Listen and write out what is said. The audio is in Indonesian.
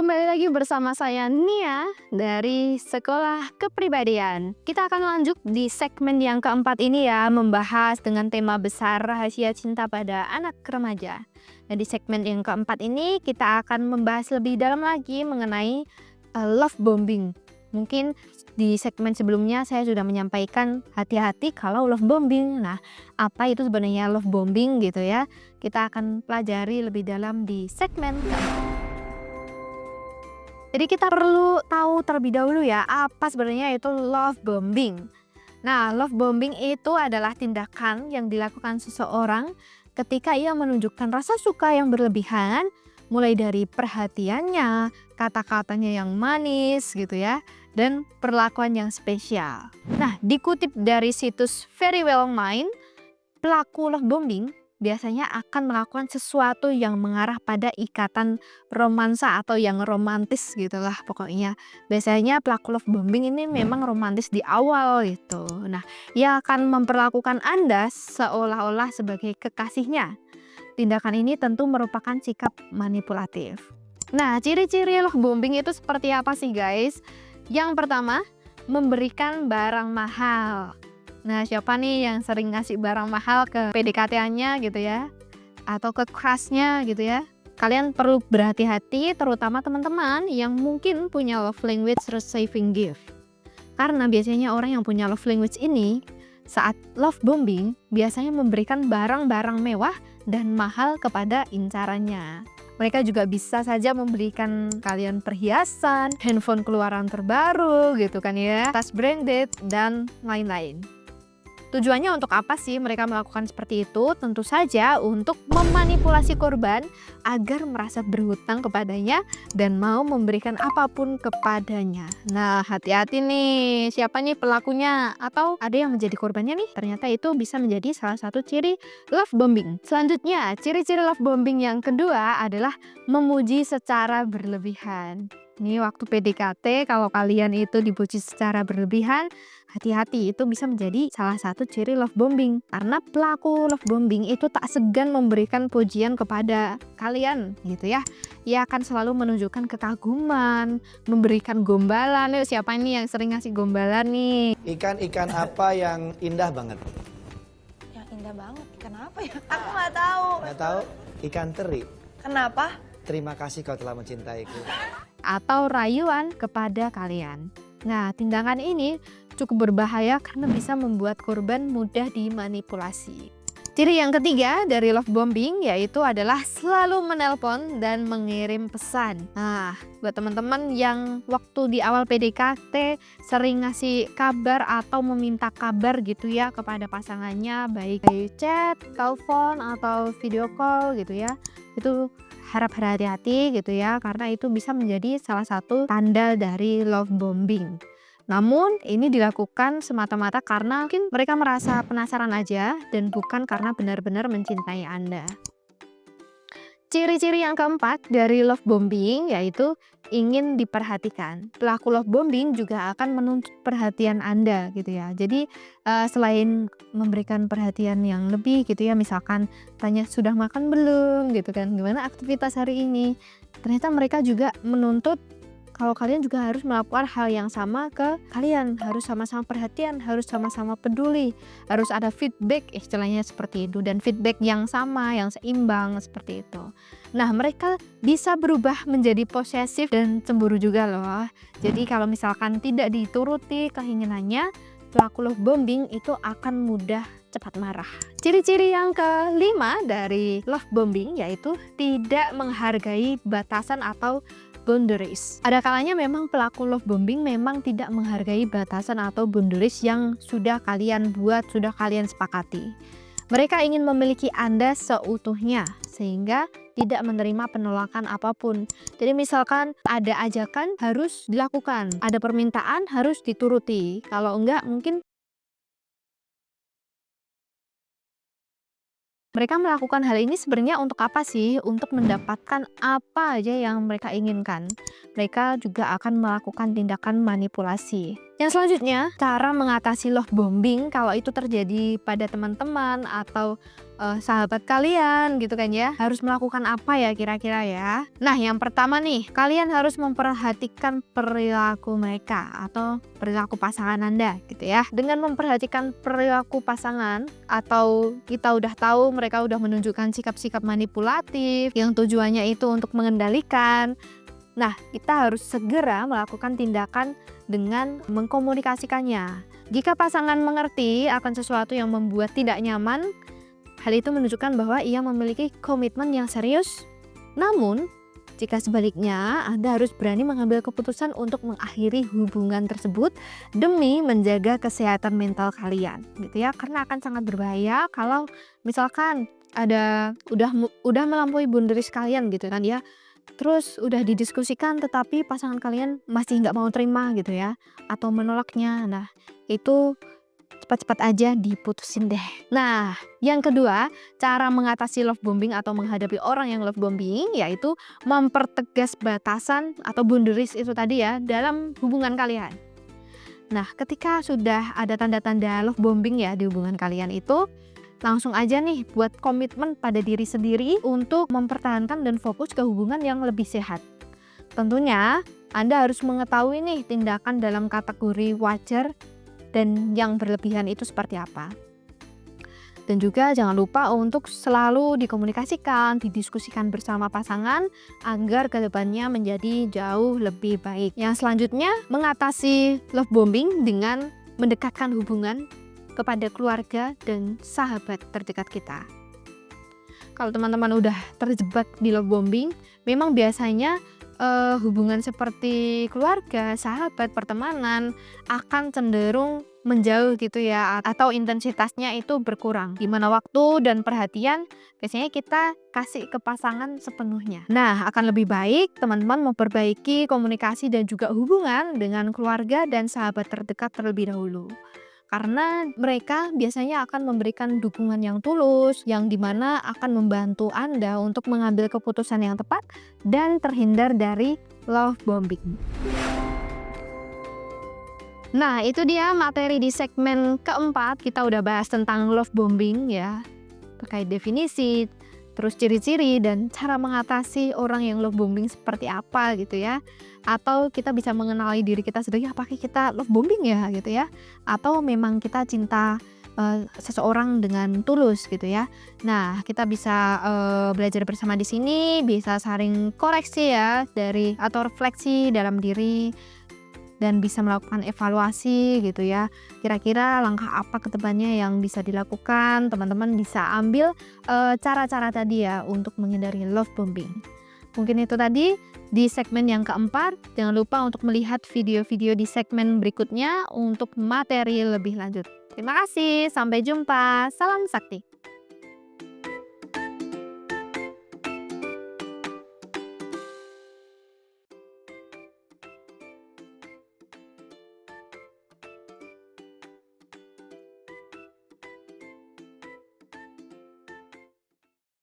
kembali lagi bersama saya Nia dari Sekolah Kepribadian. Kita akan lanjut di segmen yang keempat ini ya, membahas dengan tema besar rahasia cinta pada anak remaja. Nah, di segmen yang keempat ini kita akan membahas lebih dalam lagi mengenai love bombing. Mungkin di segmen sebelumnya saya sudah menyampaikan hati-hati kalau love bombing. Nah, apa itu sebenarnya love bombing gitu ya? Kita akan pelajari lebih dalam di segmen keempat. Jadi kita perlu tahu terlebih dahulu ya, apa sebenarnya itu love bombing. Nah, love bombing itu adalah tindakan yang dilakukan seseorang ketika ia menunjukkan rasa suka yang berlebihan, mulai dari perhatiannya, kata-katanya yang manis gitu ya, dan perlakuan yang spesial. Nah, dikutip dari situs Very Well Mind, pelaku love bombing biasanya akan melakukan sesuatu yang mengarah pada ikatan romansa atau yang romantis gitulah pokoknya. Biasanya pelaku love bombing ini memang romantis di awal gitu. Nah, ia akan memperlakukan Anda seolah-olah sebagai kekasihnya. Tindakan ini tentu merupakan sikap manipulatif. Nah, ciri-ciri love bombing itu seperti apa sih guys? Yang pertama, memberikan barang mahal. Nah, siapa nih yang sering ngasih barang mahal ke PDKT-nya gitu ya? Atau ke crush-nya gitu ya? Kalian perlu berhati-hati, terutama teman-teman yang mungkin punya love language receiving gift. Karena biasanya orang yang punya love language ini, saat love bombing, biasanya memberikan barang-barang mewah dan mahal kepada incarannya. Mereka juga bisa saja memberikan kalian perhiasan, handphone keluaran terbaru gitu kan ya, tas branded, dan lain-lain. Tujuannya untuk apa sih mereka melakukan seperti itu? Tentu saja untuk memanipulasi korban agar merasa berhutang kepadanya dan mau memberikan apapun kepadanya. Nah, hati-hati nih, siapa nih pelakunya? Atau ada yang menjadi korbannya nih? Ternyata itu bisa menjadi salah satu ciri love bombing. Selanjutnya, ciri-ciri love bombing yang kedua adalah memuji secara berlebihan. Nih waktu PDKT kalau kalian itu dipuji secara berlebihan, hati-hati, itu bisa menjadi salah satu ciri love bombing. Karena pelaku love bombing itu tak segan memberikan pujian kepada kalian gitu ya. Ia akan selalu menunjukkan kekaguman, memberikan gombalan. Yuk, siapa nih yang sering ngasih gombalan nih? Ikan-ikan apa yang indah banget? Yang indah banget, ikan apa ya? Aku nggak tahu. Nggak tahu? Ikan teri. Kenapa? Terima kasih kau telah mencintaiku. Atau rayuan kepada kalian. Nah, tindakan ini cukup berbahaya karena bisa membuat korban mudah dimanipulasi. Ciri yang ketiga dari love bombing yaitu adalah selalu menelpon dan mengirim pesan. Nah, buat teman-teman yang waktu di awal PDKT sering ngasih kabar atau meminta kabar gitu ya kepada pasangannya, baik by chat, telepon, atau video call gitu ya, itu harap berhati-hati gitu ya, karena itu bisa menjadi salah satu tanda dari love bombing. Namun ini dilakukan semata-mata karena mungkin mereka merasa penasaran aja dan bukan karena benar-benar mencintai Anda. Ciri-ciri yang keempat dari love bombing yaitu ingin diperhatikan. Pelaku love bombing juga akan menuntut perhatian Anda gitu ya. Jadi selain memberikan perhatian yang lebih gitu ya, misalkan tanya sudah makan belum gitu kan, gimana aktivitas hari ini. Ternyata mereka juga menuntut kalau kalian juga harus melakukan hal yang sama ke kalian, harus sama-sama perhatian, harus sama-sama peduli, harus ada feedback, istilahnya seperti itu, dan feedback yang sama, yang seimbang seperti itu. Nah, mereka bisa berubah menjadi posesif dan cemburu juga loh. Jadi kalau misalkan tidak dituruti keinginannya, pelaku love bombing itu akan mudah cepat marah. Ciri-ciri yang kelima dari love bombing yaitu tidak menghargai batasan atau boundaries. Ada kalanya memang pelaku love bombing memang tidak menghargai batasan atau boundaries yang sudah kalian buat, sudah kalian sepakati. Mereka ingin memiliki Anda seutuhnya sehingga tidak menerima penolakan apapun. Jadi misalkan ada ajakan harus dilakukan, ada permintaan harus dituruti. Kalau enggak mungkin mereka melakukan hal ini sebenarnya untuk apa sih? Untuk mendapatkan apa aja yang mereka inginkan. Mereka juga akan melakukan tindakan manipulasi. Yang selanjutnya, cara mengatasi love bombing kalau itu terjadi pada teman-teman atau sahabat kalian gitu kan ya. Harus melakukan apa ya kira-kira ya? Nah, yang pertama nih, kalian harus memperhatikan perilaku mereka atau perilaku pasangan Anda gitu ya. Dengan memperhatikan perilaku pasangan atau kita udah tahu mereka udah menunjukkan sikap-sikap manipulatif yang tujuannya itu untuk mengendalikan. Nah, kita harus segera melakukan tindakan dengan mengkomunikasikannya. Jika pasangan mengerti akan sesuatu yang membuat tidak nyaman, hal itu menunjukkan bahwa ia memiliki komitmen yang serius. Namun, jika sebaliknya, Anda harus berani mengambil keputusan untuk mengakhiri hubungan tersebut demi menjaga kesehatan mental kalian, gitu ya. Karena akan sangat berbahaya kalau misalkan ada udah melampaui boundaries kalian gitu kan ya. Terus udah didiskusikan tetapi pasangan kalian masih nggak mau terima gitu ya, atau menolaknya. Nah, itu cepat-cepat aja diputusin deh. Nah, yang kedua, cara mengatasi love bombing atau menghadapi orang yang love bombing yaitu mempertegas batasan atau boundaries itu tadi ya dalam hubungan kalian. Nah, ketika sudah ada tanda-tanda love bombing ya di hubungan kalian itu, langsung aja nih buat komitmen pada diri sendiri untuk mempertahankan dan fokus ke hubungan yang lebih sehat. Tentunya, Anda harus mengetahui nih tindakan dalam kategori wajar dan yang berlebihan itu seperti apa. Dan juga jangan lupa untuk selalu dikomunikasikan, didiskusikan bersama pasangan agar kedepannya menjadi jauh lebih baik. Yang selanjutnya, mengatasi love bombing dengan mendekatkan hubungan kepada keluarga dan sahabat terdekat kita. Kalau teman-teman udah terjebak di love bombing, memang biasanya hubungan seperti keluarga, sahabat, pertemanan akan cenderung menjauh gitu ya, atau intensitasnya itu berkurang. Di mana waktu dan perhatian biasanya kita kasih ke pasangan sepenuhnya. Nah, akan lebih baik teman-teman memperbaiki komunikasi dan juga hubungan dengan keluarga dan sahabat terdekat terlebih dahulu. Karena mereka biasanya akan memberikan dukungan yang tulus, yang dimana akan membantu Anda untuk mengambil keputusan yang tepat dan terhindar dari love bombing. Nah, itu dia materi di segmen keempat. Kita udah bahas tentang love bombing ya, terkait definisi, terus ciri-ciri dan cara mengatasi orang yang love bombing seperti apa gitu ya. Atau kita bisa mengenali diri kita sendiri, apakah kita love bombing ya gitu ya, atau memang kita cinta seseorang dengan tulus gitu ya. Nah, kita bisa belajar bersama di sini, bisa saling koreksi ya dari atau refleksi dalam diri dan bisa melakukan evaluasi gitu ya. Kira-kira langkah apa ke depannya yang bisa dilakukan, teman-teman bisa ambil cara-cara tadi ya untuk menghindari love bombing. Mungkin itu tadi di segmen yang keempat. Jangan lupa untuk melihat video-video di segmen berikutnya untuk materi lebih lanjut. Terima kasih, sampai jumpa. Salam sakti.